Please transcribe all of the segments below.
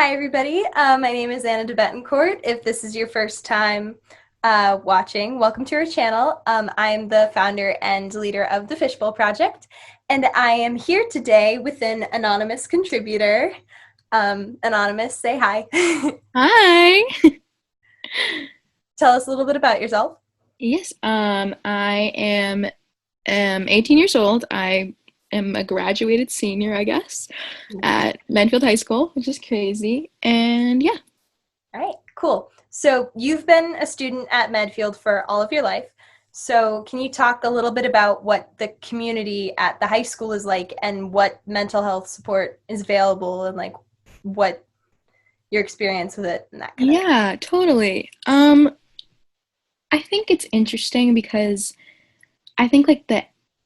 Hi, everybody. My name is Anna de Betancourt. If this is your first time watching, welcome to our channel. I'm the founder and leader of the Fishbowl Project, and I am here today with an anonymous contributor. Anonymous, say hi. Hi. Tell us a little bit about yourself. Yes, I am 18 years old. I am a graduated senior, I guess, at Medfield High School, which is crazy. And yeah. All right, cool. So you've been a student at Medfield for all of your life. So can you talk a little bit about what the community at the high school is like and what mental health support is available and like what your experience with it and that kind of thing? Yeah, totally. I think it's interesting because I think like the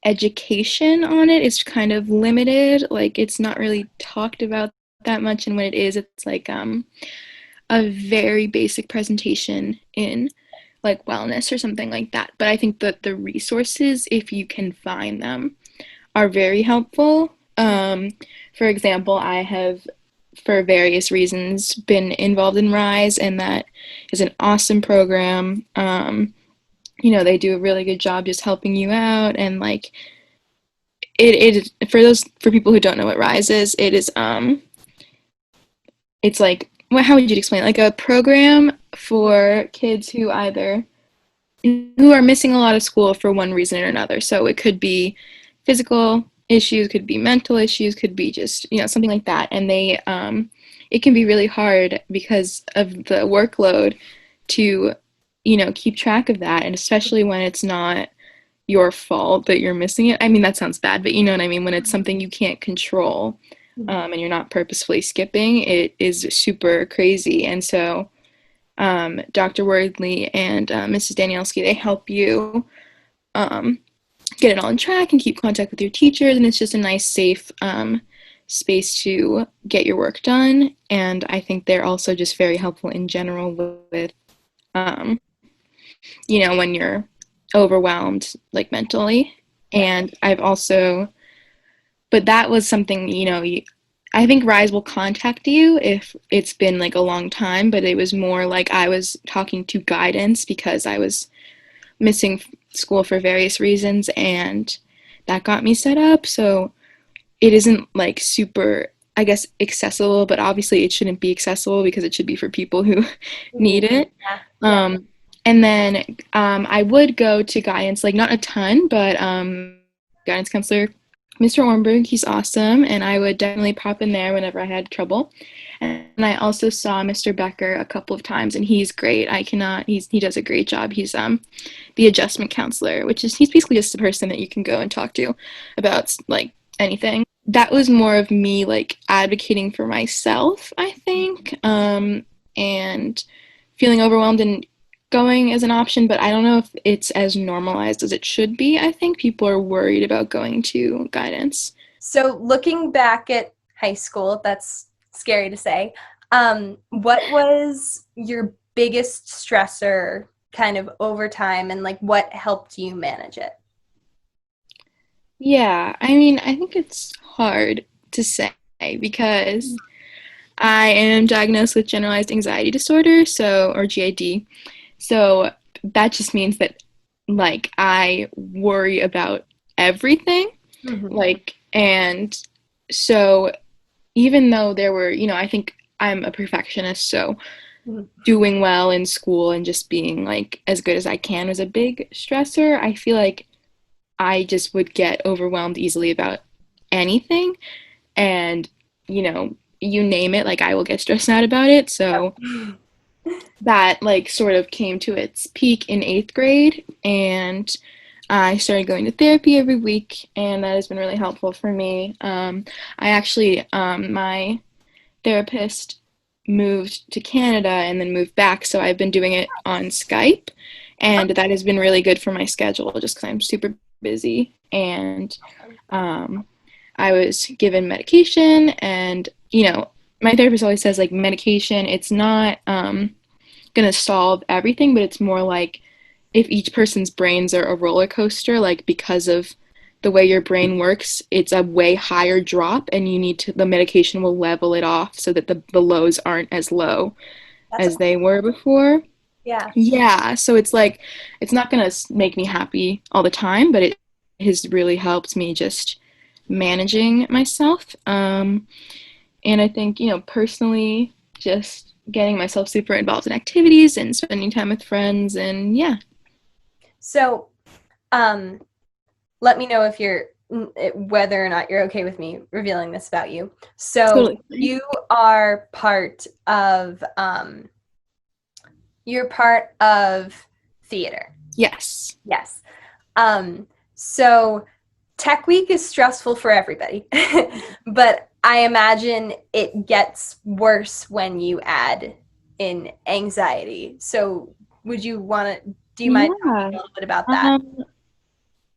education on it is kind of limited. Like it's not really talked about that much, and when it is, it's like a very basic presentation in like wellness or something like that. But I think that the resources, if you can find them, are very helpful. For example, I have, for various reasons, been involved in Rise, and that is an awesome program. They do a really good job just helping you out, and like for people who don't know what Rise is, it's like, how would you explain it? Like a program for kids who are missing a lot of school for one reason or another. So it could be physical issues, could be mental issues, could be just, something like that. And it can be really hard because of the workload to, keep track of that. And especially when it's not your fault that you're missing it. I mean, that sounds bad, but you know what I mean? When it's something you can't control, and you're not purposefully skipping, it is super crazy. And so, Dr. Wordley and Mrs. Danielski, they help you um, get it all on track and keep contact with your teachers. And it's just a nice, safe space to get your work done. And I think they're also just very helpful in general with, um, when you're overwhelmed, like mentally. Yeah. And but that was something, I think Rise will contact you if it's been like a long time, but it was more like I was talking to guidance because I was missing school for various reasons, and that got me set up. So it isn't like super, I guess, accessible, but obviously it shouldn't be accessible because it should be for people who need it. Yeah. Yeah. Um, and then I would go to guidance, like not a ton, but guidance counselor Mr. Ornberg, he's awesome, and I would definitely pop in there whenever I had trouble. And I also saw Mr. Becker a couple of times, and he's great. He does a great job. He's the adjustment counselor, which is he's basically just a person that you can go and talk to about like anything. That was more of me like advocating for myself, I think, and feeling overwhelmed and going as an option, but I don't know if it's as normalized as it should be. I think people are worried about going to guidance. So looking back at high school, that's scary to say. What was your biggest stressor kind of over time and like what helped you manage it? Yeah, I mean, I think it's hard to say because I am diagnosed with generalized anxiety disorder, or GAD. So that just means that like I worry about everything. Mhm. And so even though there were, I think I'm a perfectionist, so Mhm. doing well in school and just being like as good as I can was a big stressor. I feel like I just would get overwhelmed easily about anything, and you name it, like I will get stressed out about it. So Yep. that like sort of came to its peak in 8th grade, and I started going to therapy every week, and that has been really helpful for me. I actually, my therapist moved to Canada and then moved back, so I've been doing it on Skype, and that has been really good for my schedule just because I'm super busy. And um, I was given medication, and my therapist always says like medication, it's not gonna solve everything, but it's more like if each person's brains are a roller coaster, like because of the way your brain works, it's a way higher drop, and the medication will level it off so that the lows aren't as low That's as they were before. yeah. Yeah, so it's like it's not gonna make me happy all the time, but it has really helped me just managing myself. And I think, personally, just getting myself super involved in activities and spending time with friends, and yeah. So, um, let me know if you're whether or not you're okay with me revealing this about you. So, Totally. you are you're part of theater. Yes. Yes. So Tech Week is stressful for everybody, but I imagine it gets worse when you add in anxiety. So do you mind talking Yeah. a little bit about that? Um,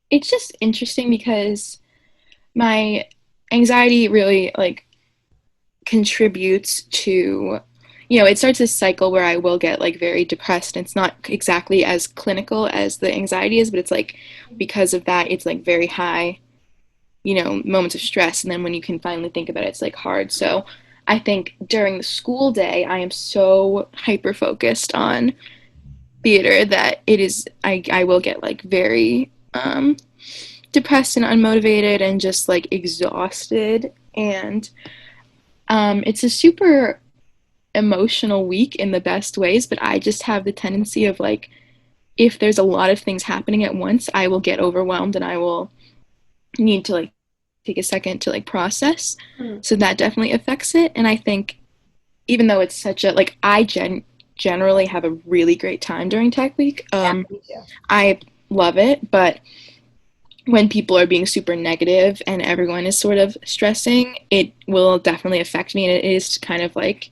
it's just interesting because my anxiety really like contributes to, it starts this cycle where I will get like very depressed. It's not exactly as clinical as the anxiety is, but it's like because of that, it's like very high, moments of stress. And then when you can finally think about it, it's like hard. So I think during the school day, I am so hyper focused on theater that I will get like very depressed and unmotivated and just like exhausted. And it's a super emotional week in the best ways, but I just have the tendency of like, if there's a lot of things happening at once, I will get overwhelmed and I will need to like take a second to like process. Mm. So that definitely affects it. And I think even though it's such a like generally have a really great time during Tech Week. Yeah, me too. I love it, but when people are being super negative and everyone is sort of stressing, it will definitely affect me. And it is kind of like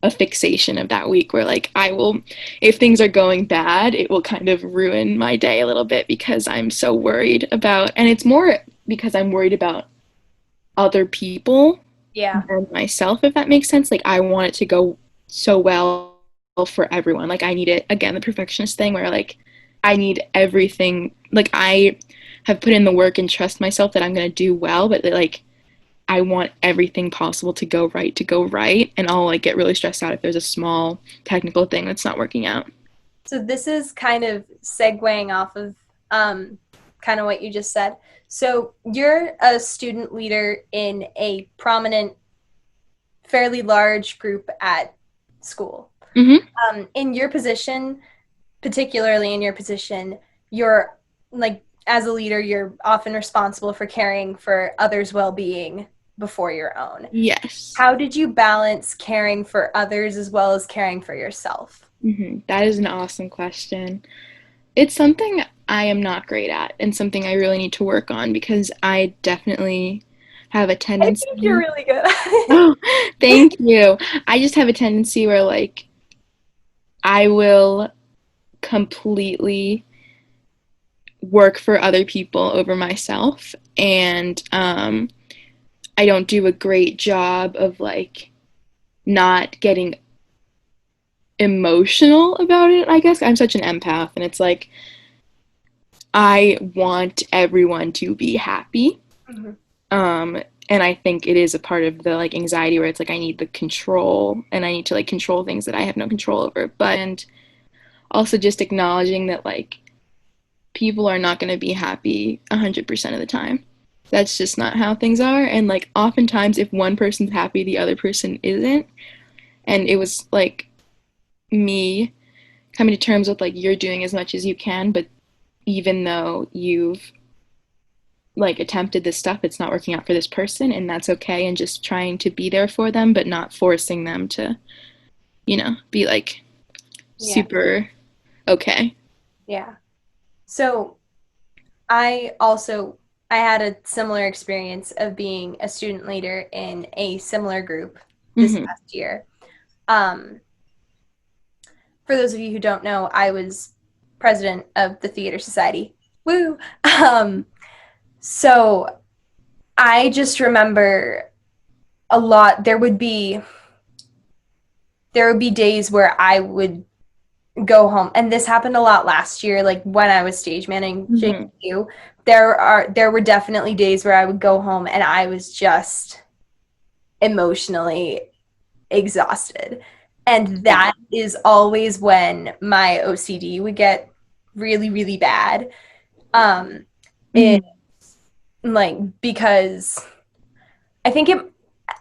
a fixation of that week where like if things are going bad, it will kind of ruin my day a little bit because I'm so worried about, and it's more because I'm worried about other people Yeah. than myself, if that makes sense. Like I want it to go so well for everyone. Like I need it, again, the perfectionist thing where like I need everything, like I have put in the work and trust myself that I'm going to do well, but like I want everything possible to go right, and I'll like get really stressed out if there's a small technical thing that's not working out. So this is kind of segueing off of kind of what you just said. So you're a student leader in a prominent, fairly large group at school. Mm-hmm. In your position, particularly in your position, you're like as a leader, you're often responsible for caring for others' well-being before your own. Yes. How did you balance caring for others as well as caring for yourself? That is an awesome question. It's something I am not great at and something I really need to work on because I definitely have a I think you're tendency. really good at it. Oh, thank you. I just have a tendency where like I will completely work for other people over myself, and I don't do a great job of like not getting emotional about it. I guess I'm such an empath, and it's like I want everyone to be happy. Mhm. And I think it is a part of the like anxiety where it's like I need the control and I need to like control things that I have no control over. But and also just acknowledging that like people are not going to be happy 100% of the time. That's just not how things are. And like oftentimes if one person's happy, the other person isn't. And it was like me coming to terms with like you're doing as much as you can, but even though you've like attempted this stuff, it's not working out for this person, and that's okay, and just trying to be there for them but not forcing them to, be like Yeah. super okay. Yeah. So I had a similar experience of being a student leader in a similar group this Hmm. past year. Um, for those of you who don't know, I was president of the Theater Society. Woo! Um, so I just remember a lot. There would be days where I would go home, and this happened a lot last year, like when I was stage managing Mhm. you. There were definitely days where I would go home and I was just emotionally exhausted. And Yeah. that is always when my OCD would get really, really bad. Um, it Mhm. like because I think it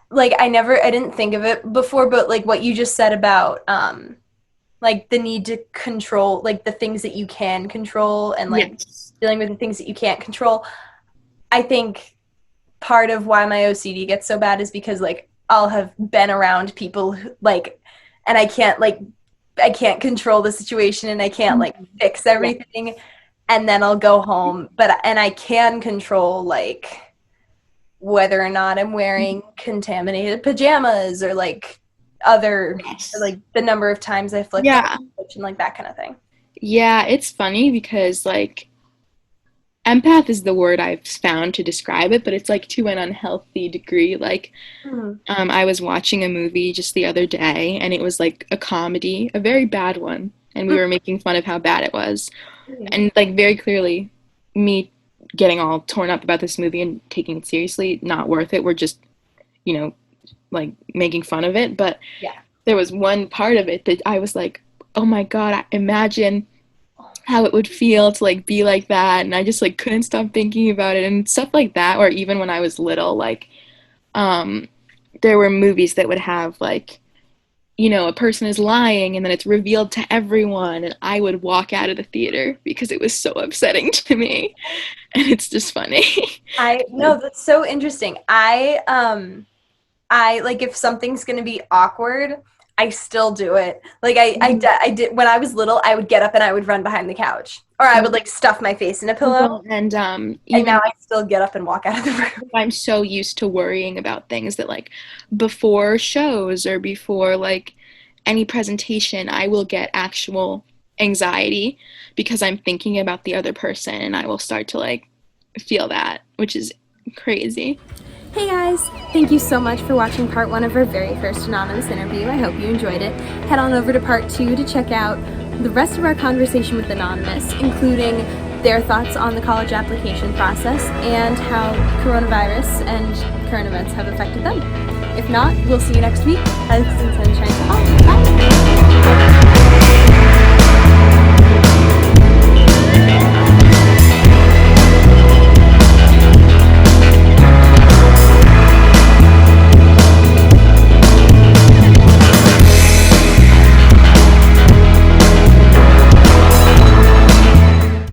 like I didn't think of it before, but like what you just said about like the need to control like the things that you can control and like Yes. dealing with the things that you can't control. I think part of why my OCD gets so bad is because like I'll have been around people who, like, and I can't control the situation and I can't like Mhm. fix Yeah. everything, and then I'll go home, but and I can control like whether or not I'm wearing contaminated pajamas or like other or, Yes. like the number of times I flipped off Yeah. the switch and like that kind of thing. Yeah, it's funny because like empath is the word I've found to describe it, but it's like to an unhealthy degree. Like, Mm. I was watching a movie just the other day, and it was like a comedy, a very bad one, and we were making fun of how bad it was, and like very clearly, me getting all torn up about this movie and taking it seriously, not worth it. We're just, you know, like making fun of it, but Yeah. there was one part of it that I was like, oh my God, imagine how it would feel to like be like that, and I just like couldn't stop thinking about it and stuff like that. Or even when I was little, like um there were movies that would have like, a person is lying and then it's revealed to everyone, and I would walk out of the theater because it was so upsetting to me. And it's just funny. I no, that's so interesting. I like if something's gonna be awkward, I still do it. Like I did when I was little. I would get up and I would run behind the couch, or I would like stuff my face in a pillow. Well, and And now even I still get up and walk out of the room. I'm so used to worrying about things that like before shows or before like any presentation, I will get actual anxiety because I'm thinking about the other person, and I will start to like feel that, which is crazy. Hey guys! Thank you so much for watching part 1 of our very first anonymous interview. I hope you enjoyed it. Head on over to part 2 to check out the rest of our conversation with Anonymous, including their thoughts on the college application process and how coronavirus and current events have affected them. If not, we'll see you next week. Hugs and sunshine to all. Bye!